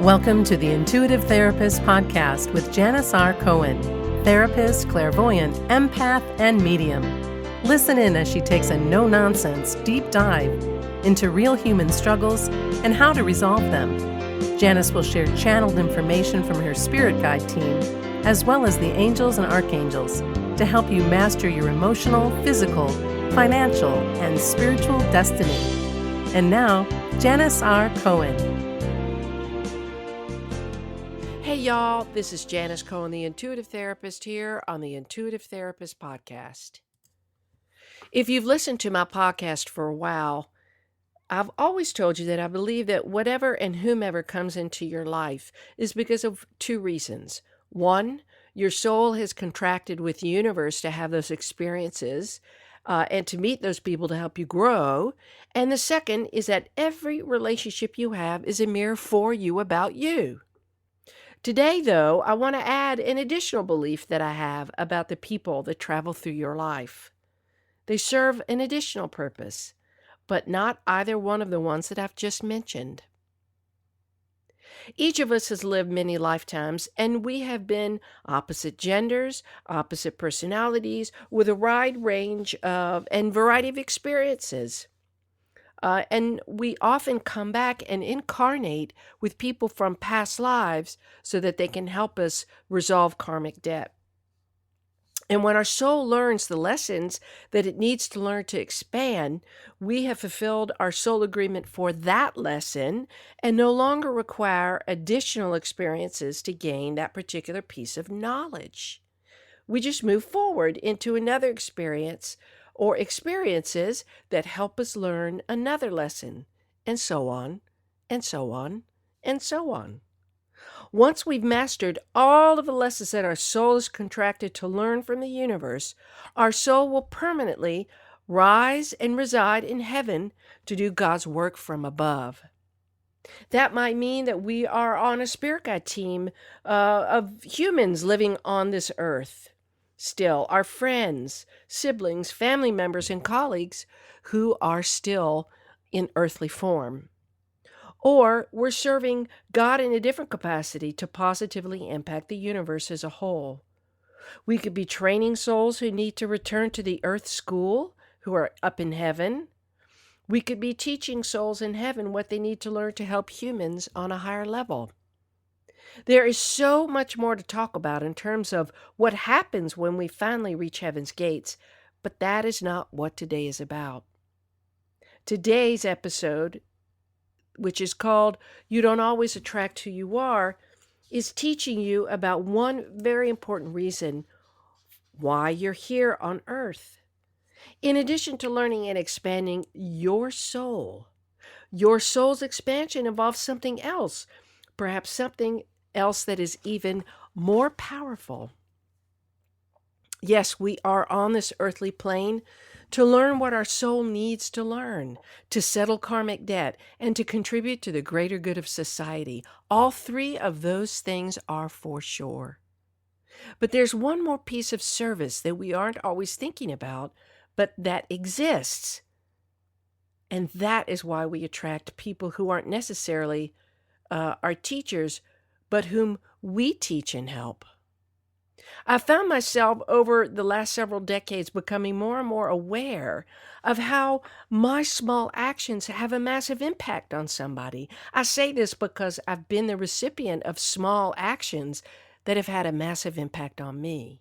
Welcome to the Intuitive Therapist Podcast with Janis Cohen, therapist, clairvoyant, empath, and medium. Listen in as she takes a no-nonsense deep dive into real human struggles and how to resolve them. Janis will share channeled information from her spirit guide team, as well as the angels and archangels, to help you master your emotional, physical, financial, and spiritual destiny. And now, Janis R. Cohen. Hey y'all, this is Janis Cohen, the Intuitive Therapist, here on the Intuitive Therapist Podcast. If you've listened to my podcast for a while, I've always told you that I believe that whatever and whomever comes into your life is because of two reasons. One, your soul has contracted with the universe to have those experiences and to meet those people to help you grow. And the second is that every relationship you have is a mirror for you about you. Today, though, I want to add an additional belief that I have about the people that travel through your life. They serve an additional purpose, but not either one of the ones that I've just mentioned. Each of us has lived many lifetimes, and we have been opposite genders, opposite personalities, with a wide range of and variety of experiences. And we often come back and incarnate with people from past lives so that they can help us resolve karmic debt. And when our soul learns the lessons that it needs to learn to expand, we have fulfilled our soul agreement for that lesson and no longer require additional experiences to gain that particular piece of knowledge. We just move forward into another experience or experiences that help us learn another lesson, and so on, and so on, and so on. Once we've mastered all of the lessons that our soul is contracted to learn from the universe, our soul will permanently rise and reside in heaven to do God's work from above. That might mean that we are on a spirit guide team of humans living on this earth. Still, our friends, siblings, family members, and colleagues who are still in earthly form. Or we're serving God in a different capacity to positively impact the universe as a whole. We could be training souls who need to return to the earth school, who are up in heaven. We could be teaching souls in heaven what they need to learn to help humans on a higher level. There is so much more to talk about in terms of what happens when we finally reach heaven's gates, but that is not what today is about. Today's episode, which is called You Don't Always Attract Who You Are, is teaching you about one very important reason why you're here on earth. In addition to learning and expanding your soul's expansion involves something else, perhaps something else that is even more powerful. Yes, we are on this earthly plane to learn what our soul needs to learn, to settle karmic debt, and to contribute to the greater good of society. All three of those things are for sure. But there's one more piece of service that we aren't always thinking about, but that exists. And that is why we attract people who aren't necessarily our teachers, but whom we teach and help. I found myself over the last several decades becoming more and more aware of how my small actions have a massive impact on somebody. I say this because I've been the recipient of small actions that have had a massive impact on me.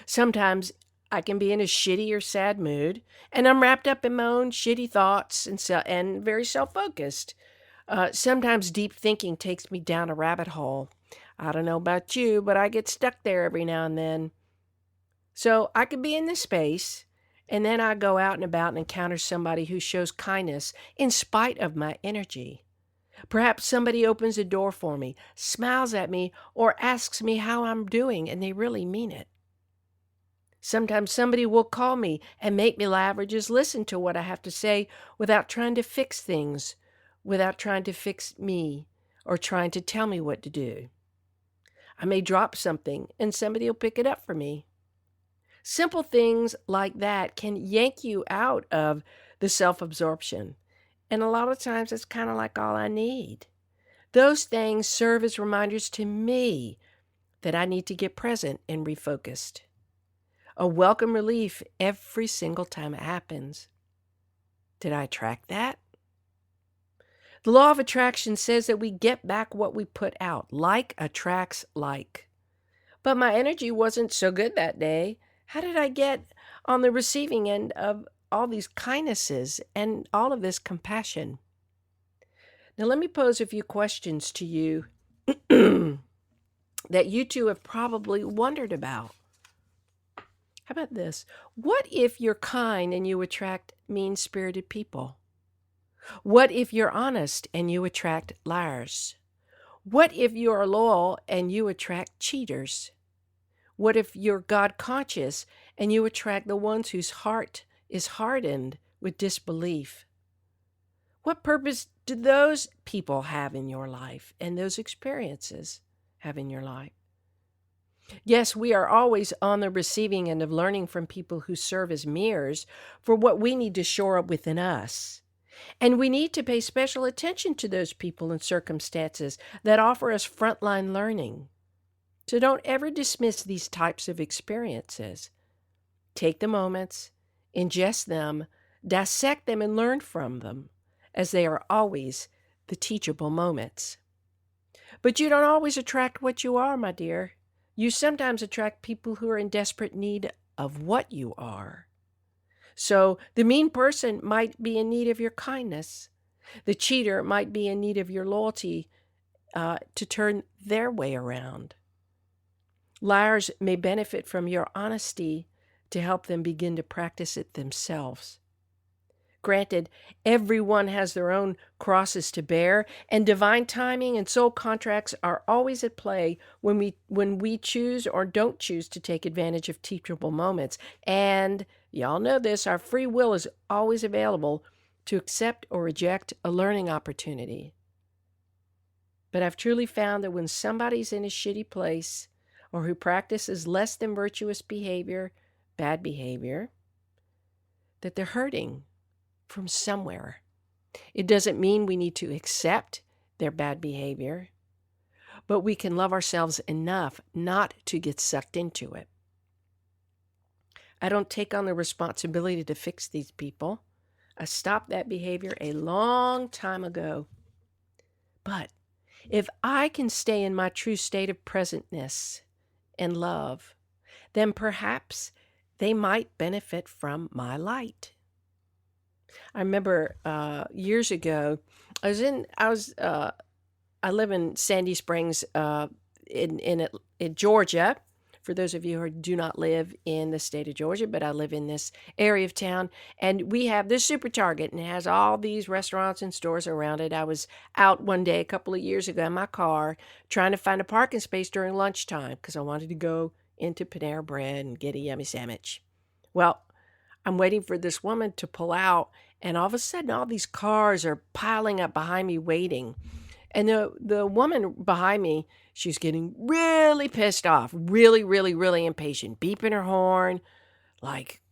Sometimes I can be in a shitty or sad mood, and I'm wrapped up in my own shitty thoughts and very self-focused. Sometimes deep thinking takes me down a rabbit hole. I don't know about you, but I get stuck there every now and then. So I could be in this space, and then I go out and about and encounter somebody who shows kindness in spite of my energy. Perhaps somebody opens a door for me, smiles at me, or asks me how I'm doing, and they really mean it. Sometimes somebody will call me and make me laugh or just listen to what I have to say without trying to fix things, without trying to fix me or trying to tell me what to do. I may drop something and somebody will pick it up for me. Simple things like that can yank you out of the self-absorption. And a lot of times it's kind of like all I need. Those things serve as reminders to me that I need to get present and refocused. A welcome relief every single time it happens. Did I attract that? The law of attraction says that we get back what we put out. Like attracts like. But my energy wasn't so good that day. How did I get on the receiving end of all these kindnesses and all of this compassion? Now, let me pose a few questions to you that you two have probably wondered about. How about this? What if you're kind and you attract mean-spirited people? What if you're honest and you attract liars? What if you're loyal and you attract cheaters? What if you're God conscious and you attract the ones whose heart is hardened with disbelief? What purpose do those people have in your life and those experiences have in your life? Yes, we are always on the receiving end of learning from people who serve as mirrors for what we need to shore up within us. And we need to pay special attention to those people and circumstances that offer us frontline learning. So don't ever dismiss these types of experiences. Take the moments, ingest them, dissect them, and learn from them, as they are always the teachable moments. But you don't always attract what you are, my dear. You sometimes attract people who are in desperate need of what you are. So the mean person might be in need of your kindness. The cheater might be in need of your loyalty to turn their way around. Liars may benefit from your honesty to help them begin to practice it themselves. Granted, everyone has their own crosses to bear, and divine timing and soul contracts are always at play when we choose or don't choose to take advantage of teachable moments. And y'all know this, our free will is always available to accept or reject a learning opportunity. But I've truly found that when somebody's in a shitty place or who practices less than virtuous behavior, bad behavior, that they're hurting from somewhere. It doesn't mean we need to accept their bad behavior, but we can love ourselves enough not to get sucked into it. I don't take on the responsibility to fix these people. I stopped that behavior a long time ago. But if I can stay in my true state of presentness and love, then perhaps they might benefit from my light. I remember years ago, I live in Sandy Springs, in Georgia. For those of you who do not live in the state of Georgia, but I live in this area of town, and we have this Super Target, and it has all these restaurants and stores around it. I was out one day a couple of years ago in my car trying to find a parking space during lunchtime because I wanted to go into Panera Bread and get a yummy sandwich. Well, I'm waiting for this woman to pull out, and all of a sudden, all these cars are piling up behind me waiting. And the woman behind me, she's getting really pissed off, really, really, really impatient, beeping her horn. Like,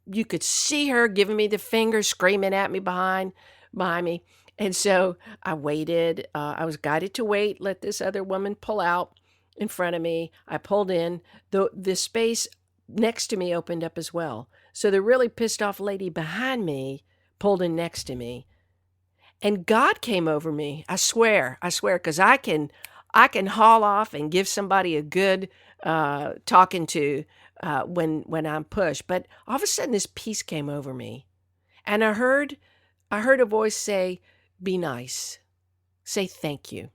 you could see her giving me the finger, screaming at me behind me. And so I waited. I was guided to wait, let this other woman pull out in front of me. I pulled in. The space next to me opened up as well. So the really pissed off lady behind me pulled in next to me. And God came over me. I swear, because I can haul off and give somebody a good talking to when I'm pushed. But all of a sudden, this peace came over me, and I heard a voice say, "Be nice, say thank you."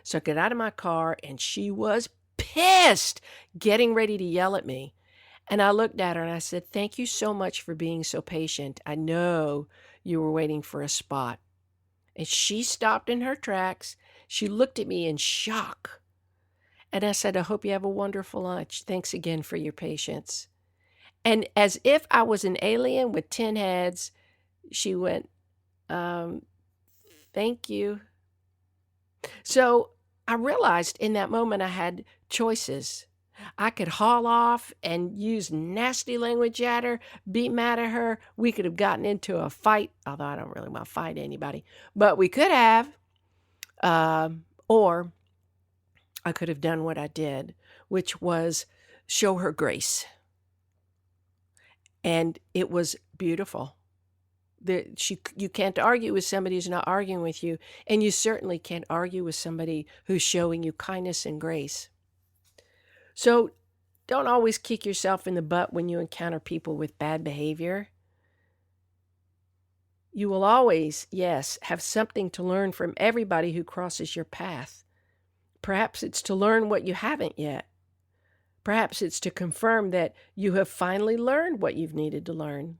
So I got out of my car, and she was pissed, getting ready to yell at me. And I looked at her and I said, "Thank you so much for being so patient. I know you were waiting for a spot." And she stopped in her tracks. She looked at me in shock. And I said, "I hope you have a wonderful lunch. Thanks again for your patience." And as if I was an alien with 10 heads, she went, "Thank you." So I realized in that moment I had choices. I could haul off and use nasty language at her, be mad at her. We could have gotten into a fight, although I don't really want to fight anybody, but we could have. Or I could have done what I did, which was show her grace. And it was beautiful. You can't argue with somebody who's not arguing with you, and you certainly can't argue with somebody who's showing you kindness and grace. So don't always kick yourself in the butt when you encounter people with bad behavior. You will always, yes, have something to learn from everybody who crosses your path. Perhaps it's to learn what you haven't yet. Perhaps it's to confirm that you have finally learned what you've needed to learn.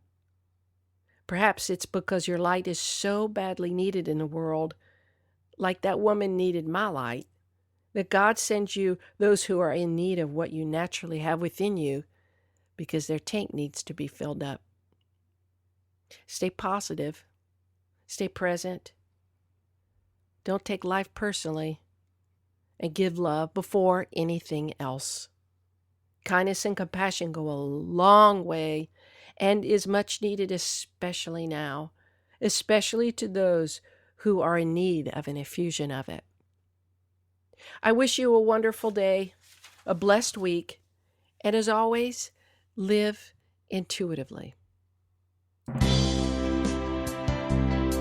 Perhaps it's because your light is so badly needed in the world, like that woman needed my light, that God sends you those who are in need of what you naturally have within you because their tank needs to be filled up. Stay positive. Stay present. Don't take life personally, and give love before anything else. Kindness and compassion go a long way and is much needed, especially now, especially to those who are in need of an infusion of it. I wish you a wonderful day, a blessed week, and as always, live intuitively.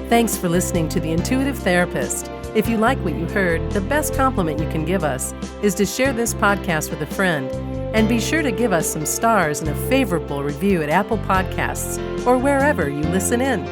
Thanks for listening to The Intuitive Therapist. If you like what you heard, the best compliment you can give us is to share this podcast with a friend. And be sure to give us some stars and a favorable review at Apple Podcasts or wherever you listen in.